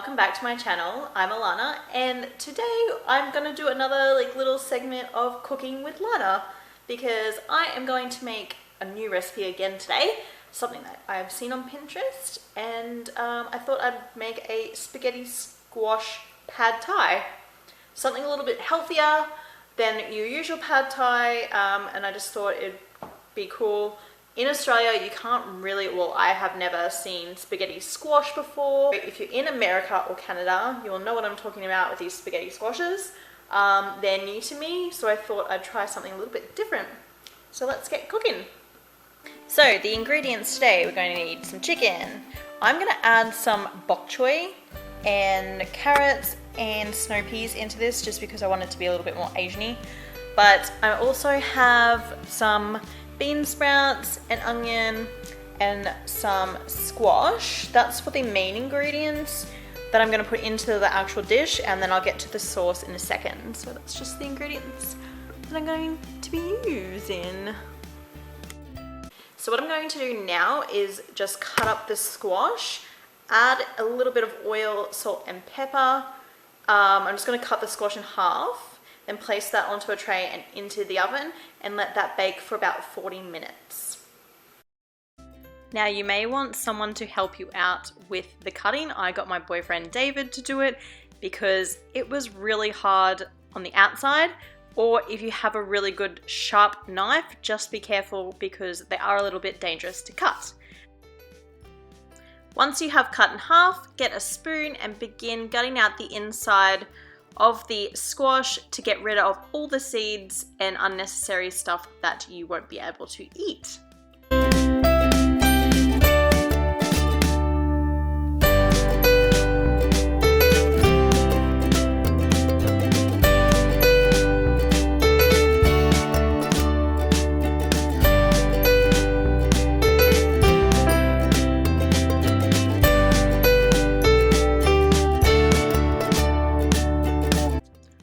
welcome back to my channel. I'm Lana, and today I'm gonna do another little segment of cooking with Lana because I am going to make a new recipe again today, something that I've seen on Pinterest, and I thought I'd make a spaghetti squash pad thai, something a little bit healthier than your usual pad thai, and I just thought it'd be cool. In Australia, you can't really, well, I have never seen spaghetti squash before. If you're in America or Canada, you'll know what I'm talking about with these spaghetti squashes. They're new to me, so I thought I'd try something a little bit different. So let's get cooking. So the ingredients today, we're going to need some chicken. I'm going to add some bok choy and carrots and snow peas into this just because I want it to be a little bit more Asian-y. But I also have some bean sprouts, an onion, and some squash. That's for the main ingredients that I'm going to put into the actual dish, and then I'll get to the sauce in a second. So that's just the ingredients that I'm going to be using. So what I'm going to do now is just cut up the squash, add a little bit of oil, salt, and pepper. I'm just going to cut the squash in half, then place that onto a tray and into the oven and let that bake for about 40 minutes. Now you may want someone to help you out with the cutting. I got my boyfriend David to do it because it was really hard on the outside, or if you have a really good sharp knife, just be careful because they are a little bit dangerous to cut. Once you have cut in half, get a spoon and begin gutting out the inside of the squash to get rid of all the seeds and unnecessary stuff that you won't be able to eat.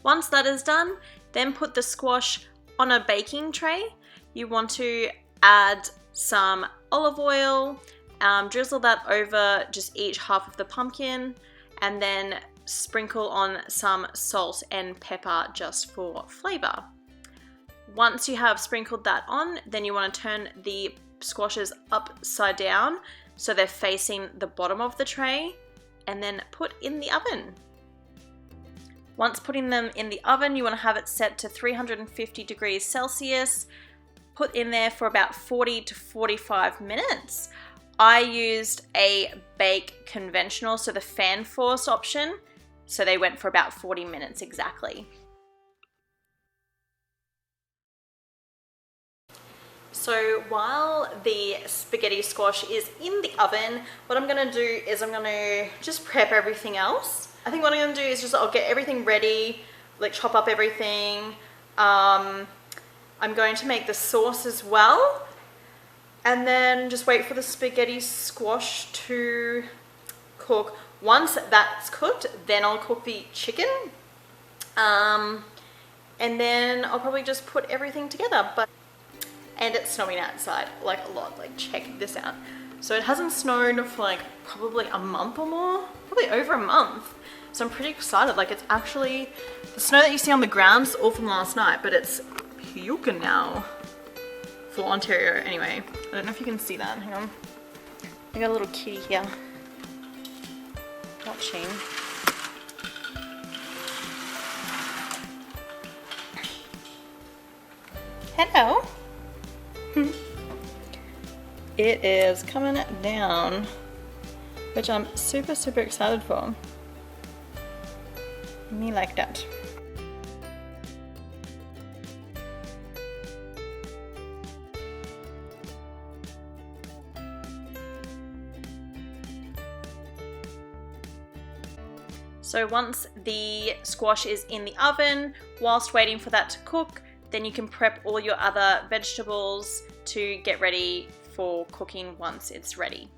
Once that is done, then put the squash on a baking tray. You want to add some olive oil, drizzle that over just each half of the pumpkin, and then sprinkle on some salt and pepper just for flavor. Once you have sprinkled that on, then you want to turn the squashes upside down so they're facing the bottom of the tray, and then put in the oven. Once putting them in the oven, you want to have it set to 350 degrees Celsius. Put in there for about 40 to 45 minutes. I used a bake conventional, so the fan force option, so they went for about 40 minutes exactly. So while the spaghetti squash is in the oven, what I'm going to do is I'm going to just prep everything else. I think what I'm going to do is I'll get everything ready, chop up everything. I'm going to make the sauce as well, and then just wait for the spaghetti squash to cook. Once that's cooked, then I'll cook the chicken, and then I'll probably just put everything together. And it's snowing outside, a lot, check this out. So it hasn't snowed for probably a month or more, probably over a month. So I'm pretty excited. It's actually, the snow that you see on the ground is all from last night, but it's puking now for Ontario. Anyway, I don't know if you can see that. Hang on. I got a little kitty here watching. Hello. It is coming down, which I'm super excited for. Me like that. So once the squash is in the oven, whilst waiting for that to cook, then you can prep all your other vegetables to get ready for cooking once it's ready.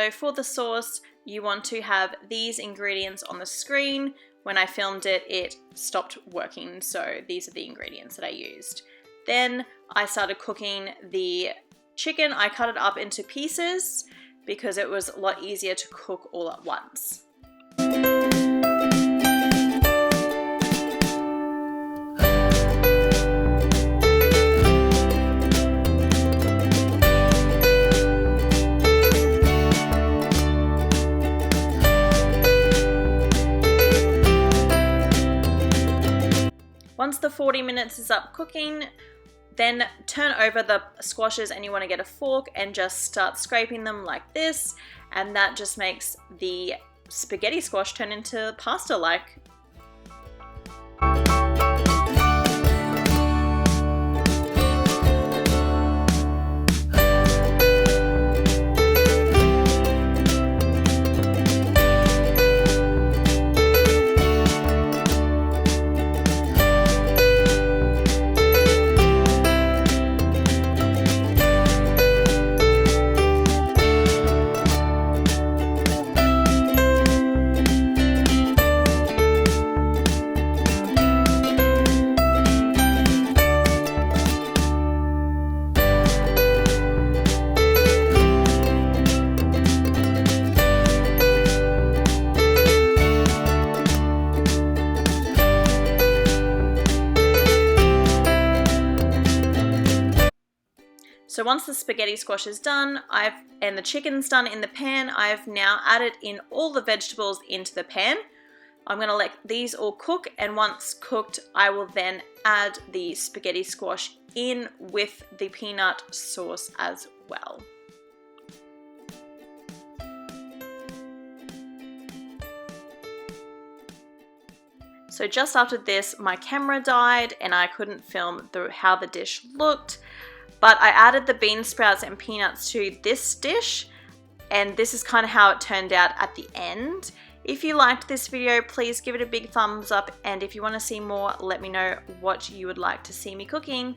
So for the sauce, you want to have these ingredients on the screen. When I filmed it, it stopped working, so these are the ingredients that I used. Then I started cooking the chicken. I cut it up into pieces because it was a lot easier to cook all at once. Once the 40 minutes is up cooking, then turn over the squashes and you want to get a fork and just start scraping them like this, and that just makes the spaghetti squash turn into pasta-like. So once the spaghetti squash is done, and the chicken's done in the pan, I've now added in all the vegetables into the pan. I'm gonna let these all cook, and once cooked, I will then add the spaghetti squash in with the peanut sauce as well. So just after this, my camera died and I couldn't film how the dish looked. But I added the bean sprouts and peanuts to this dish, and this is kind of how it turned out at the end. If you liked this video, please give it a big thumbs up, and if you want to see more, let me know what you would like to see me cooking.